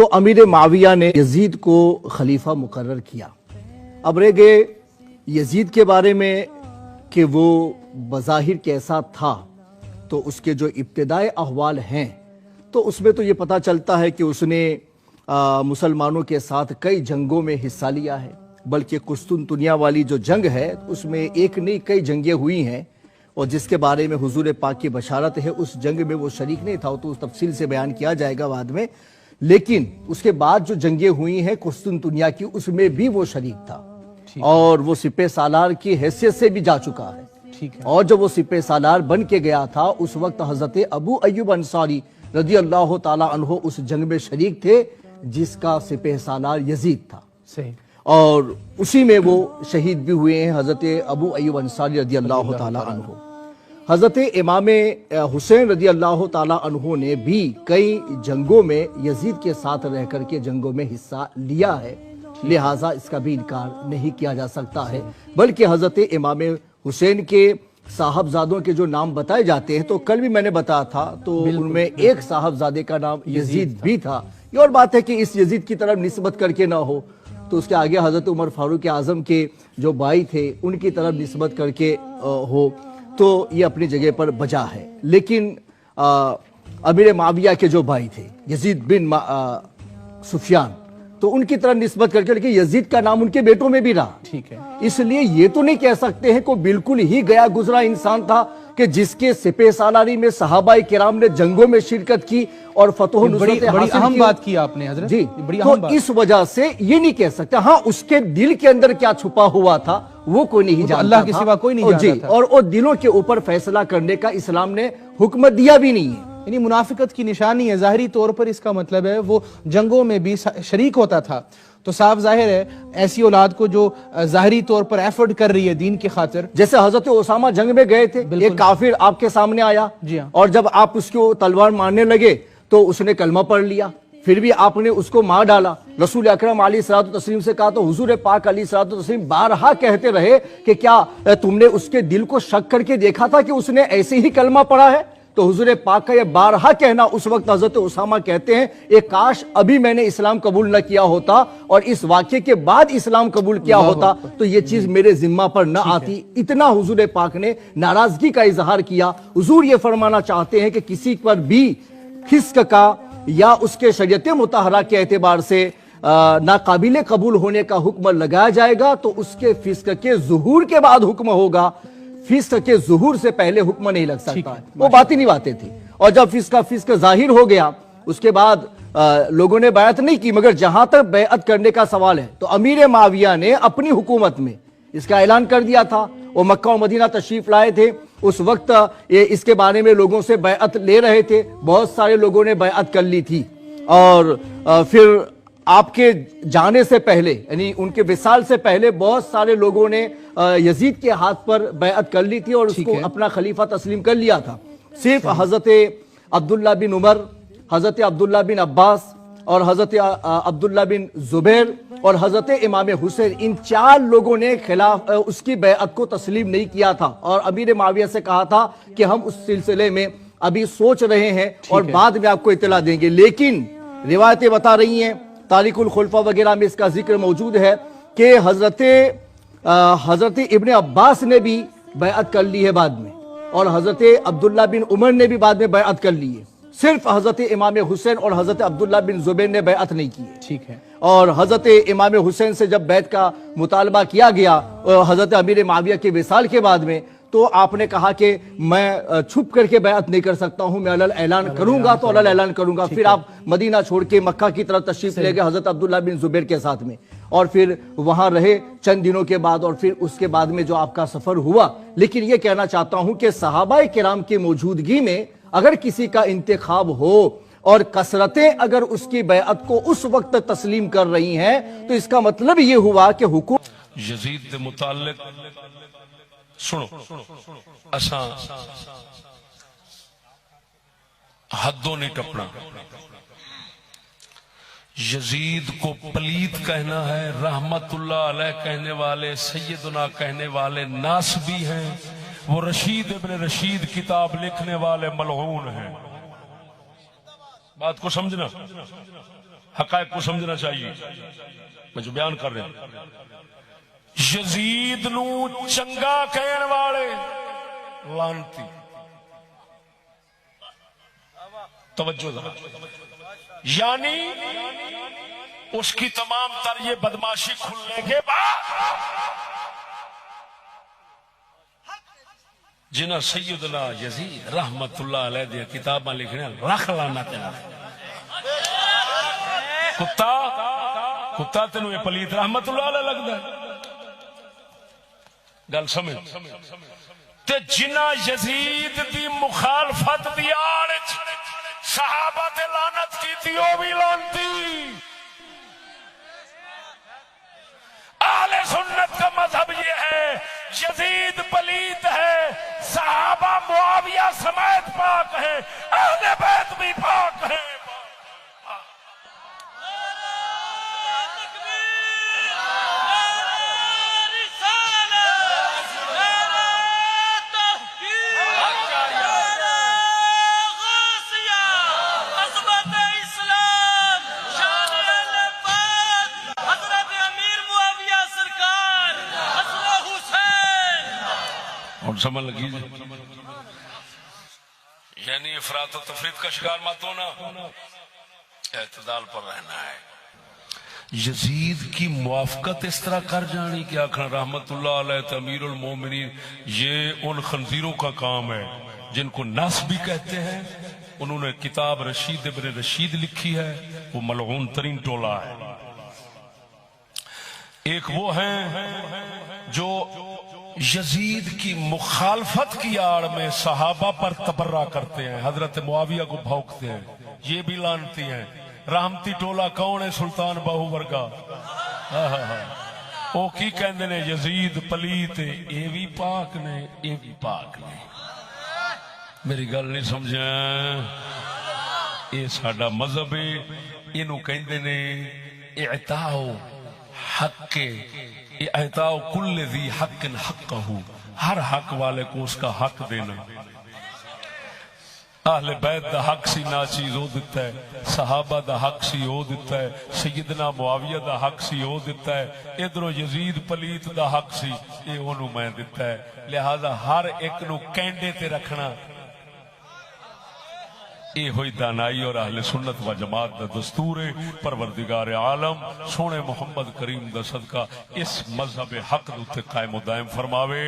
تو امیر معاویہ نے یزید کو خلیفہ مقرر کیا۔ اب رہ گئے یزید کے بارے میں کہ وہ بظاہر کیسا تھا، تو اس کے جو ابتدائی احوال ہیں تو اس میں تو یہ پتہ چلتا ہے کہ اس نے مسلمانوں کے ساتھ کئی جنگوں میں حصہ لیا ہے، بلکہ قسطنطنیہ والی جو جنگ ہے اس میں ایک نہیں کئی جنگیں ہوئی ہیں، اور جس کے بارے میں حضور پاک کی بشارت ہے اس جنگ میں وہ شریک نہیں تھا، تو اس تفصیل سے بیان کیا جائے گا بعد میں۔ لیکن اس کے بعد جو جنگیں ہوئی ہیں قسطنطنیہ کی، اس میں بھی وہ شریک تھا اور وہ سپہ سالار کی حیثیت سے بھی جا چکا ہے۔ اور جب وہ سپہ سالار بن کے گیا تھا اس وقت حضرت ابو ایوب انصاری رضی اللہ تعالی عنہ اس جنگ میں شریک تھے جس کا سپہ سالار یزید تھا، اور اسی میں وہ شہید بھی ہوئے ہیں حضرت ابو ایوب انصاری رضی اللہ تعالی عنہ۔ حضرت امام حسین رضی اللہ تعالی عنہ نے بھی کئی جنگوں میں یزید کے ساتھ رہ کر کے جنگوں میں حصہ لیا ہے، لہٰذا اس کا بھی انکار نہیں کیا جا سکتا ہے۔ بلکہ حضرت امام حسین کے صاحبزادوں کے جو نام بتائے جاتے ہیں تو کل بھی میں نے بتایا تھا، تو ان میں ایک صاحبزادے کا نام یزید بھی تھا۔ یہ اور بات ہے کہ اس یزید کی طرف نسبت کر کے نہ ہو تو اس کے آگے حضرت عمر فاروق اعظم کے جو بھائی تھے ان کی طرف نسبت کر کے ہو تو یہ اپنی جگہ پر بجا ہے۔ لیکن امیر معاویہ کے جو بھائی تھے یزید بن سفیان، تو ان کی طرف نسبت کر کے، لیکن یزید کا نام ان کے بیٹوں میں بھی رہا، اس لیے یہ تو نہیں کہہ سکتے ہیں کہ بالکل ہی گیا گزرا انسان تھا کہ جس کے سپہ سالاری میں صحابہ کرام نے جنگوں میں شرکت کی اور فتح و نصرت حاصل کی۔ بڑی اہم بات کی آپ نے حضرت، جی، تو اس وجہ سے یہ نہیں کہہ سکتے۔ ہاں اس کے دل کے اندر کیا چھپا ہوا تھا وہ کوئی نہیں جانتا، اللہ کے سوا کوئی نہیں جانتا تھا، اور دلوں کے اوپر فیصلہ کرنے کا اسلام نے حکم دیا بھی نہیں ہے۔ یعنی منافقت کی نشانی ہے ظاہری طور پر، اس کا مطلب ہے وہ جنگوں میں بھی شریک ہوتا تھا، تو صاف ظاہر ہے ایسی اولاد کو جو ظاہری طور پر ایفرٹ کر رہی ہے دین کی خاطر، جیسے حضرت اسامہ جنگ میں گئے تھے، ایک کافر آپ کے سامنے آیا اور جب آپ اس کو تلوار مارنے لگے تو اس نے کلمہ پڑھ لیا، پھر بھی آپ نے اس کو مار ڈالا۔ رسول اکرم علیہ الصلوۃ والتسلیم سے کہا تو حضور پاک علیہ الصلوۃ والتسلیم بارہا کہتے رہے کہ کیا تم نے اس کے دل کو شک کر کے دیکھا تھا کہ اس نے ایسے ہی کلمہ پڑھا ہے؟ تو حضور پاک کا یہ بارہا کہنا، اس وقت حضرت اسامہ کہتے ہیں ایک کاش ابھی میں نے اسلام قبول نہ کیا ہوتا اور اس واقعے کے بعد اسلام قبول کیا ہوتا تو یہ چیز میرے ذمہ پر نہ آتی۔ اتنا حضور پاک نے ناراضگی کا اظہار کیا۔ حضور یہ فرمانا چاہتے ہیں کہ کسی پر بھی فسق کا یا اس کے شریعت مطہرہ کے اعتبار سے ناقابل قبول ہونے کا حکم لگایا جائے گا تو اس کے فسق کے ظہور کے بعد حکم ہوگا، فسق کے ظہور سے پہلے حکم نہیں لگ سکتا ہے۔ وہ باطنی باتیں تھی، اور جب فسق ظاہر ہو گیا اس کے بعد لوگوں نے بیعت نہیں کی۔ مگر جہاں تک بیعت کرنے کا سوال ہے تو امیر معاویہ نے اپنی حکومت میں اس کا اعلان کر دیا تھا، وہ مکہ و مدینہ تشریف لائے تھے، اس وقت اس کے بارے میں لوگوں سے بیعت لے رہے تھے، بہت سارے لوگوں نے بیعت کر لی تھی، اور پھر آپ کے جانے سے پہلے یعنی ان کے وصال سے پہلے بہت سارے لوگوں نے یزید کے ہاتھ پر بیعت کر لی تھی اور اس کو اپنا خلیفہ تسلیم کر لیا تھا۔ صرف حضرت عبداللہ بن عمر، حضرت عبداللہ بن عباس اور حضرت عبداللہ بن زبیر اور حضرت امام حسین، ان چار لوگوں نے خلاف اس کی بیعت کو تسلیم نہیں کیا تھا، اور امیر معاویہ سے کہا تھا کہ ہم اس سلسلے میں ابھی سوچ رہے ہیں اور بعد میں آپ کو اطلاع دیں گے۔ لیکن روایتیں بتا رہی ہیں، تاریخ الخلفاء وغیرہ میں اس کا ذکر موجود ہے کہ حضرت ابن عباس نے بھی بیعت کر لی ہے بعد میں، اور حضرت عبداللہ بن عمر نے بھی بعد میں بیعت کر لی ہے، صرف حضرت امام حسین اور حضرت عبداللہ بن زبیر نے بیعت نہیں کی ہے۔ ٹھیک ہے، اور حضرت امام حسین سے جب بیعت کا مطالبہ کیا گیا حضرت امیر معاویہ کے وصال کے بعد میں، تو آپ نے کہا کہ میں چھپ کر کے بیعت نہیں کر سکتا ہوں، میں علل اعلان کروں گا تو علل اعلان کروں گا۔ پھر آپ مدینہ چھوڑ کے مکہ کی طرف تشریف لے گئے حضرت عبداللہ بن زبیر کے ساتھ میں، اور پھر وہاں رہے چند دنوں کے بعد، اور پھر اس کے بعد میں جو آپ کا سفر ہوا۔ لیکن یہ کہنا چاہتا ہوں کہ صحابہ کرام کی موجودگی میں اگر کسی کا انتخاب ہو اور کثرتیں اگر اس کی بیعت کو اس وقت تسلیم کر رہی ہیں تو اس کا مطلب یہ ہوا کہ حکومت یزید دے متعلق سنو، اساں حدوں نہیں ٹپنا۔ یزید کو پلیت کہنا ہے، رحمت اللہ علیہ کہنے والے، سیدنا کہنے والے ناس بھی ہیں، وہ رشید ابن رشید کتاب لکھنے والے ملعون ہیں۔ بات کو سمجھنا، حقائق کو سمجھنا چاہیے. میں جو بیان کر رہا ہوں, یزید نو چنگا کہن والے لانتی, توجہ ذرا, یعنی اس کی تمام تر یہ بدماشی کھلنے کے بعد جنہ سیدنا یزید رحمت اللہ علیہ دی کتاباں لکھنے رکھ لانا تینا کتا تینوں یہ پلیت رحمت اللہ علیہ لگتا ہے. گل سمجھ, تے جنہ یزید دی مخالفت دی آڑ صحابہ تے لعنت کی تھی وہ بھی لعنتی. اہل سنت کا مذہب یہ ہے یزید پلیت ہے, صحابہ معاویہ سمیت پاک ہیں, اہل بیت بھی پاک ہیں. سمجھ لگی یعنی افراط و تفریط کا شکار مت ہونا, اعتدال پر رہنا ہے. یزید کی موافقت اس طرح کر جانی کہ آخر رحمت اللہ علیہ امیر المومنین, یہ ان خنزیروں کا کام ہے جن کو ناس بھی کہتے ہیں. انہوں نے کتاب رشید ابن رشید لکھی ہے, وہ ملعون ترین ٹولہ ہے. ایک وہ ہیں جو یزید کی مخالفت کی آڑ میں صحابہ پر تبرہ کرتے ہیں, حضرت معاویہ کو بھونکتے ہیں, یہ بھی لانتی ہیں. رحمتی ٹولہ کون ہے؟ سلطان باہو ورگا. او کی کہندے نے یزید پلیت, اے بھی پاک نے, اے بھی پاک نے. میری گل نہیں سمجھا, اے ساڈا مذہب ہے. اینو کہندے نے اعطاء حق, اعطاء کل ذی حق حقہ, ہر حق والے کو اس کا حق دینا. اہل بیت دا حق سی ناچیز ہو دیتا ہے, صحابہ دا حق سی ہو دیتا ہے, سیدنا معاویہ دا حق سی ہو دیتا ہے, ادھروں یزید پلیت دا حق سی اے انہوں میں دیتا ہے. لہذا ہر ایک نو کینڈے تے رکھنا اے ہوئی دانائی اور اہل سنت و جماعت دا دستور ہے. پروردگار عالم سونے محمد کریم دا صدقہ اس مذہب حق دے قائم و دائم فرماوے.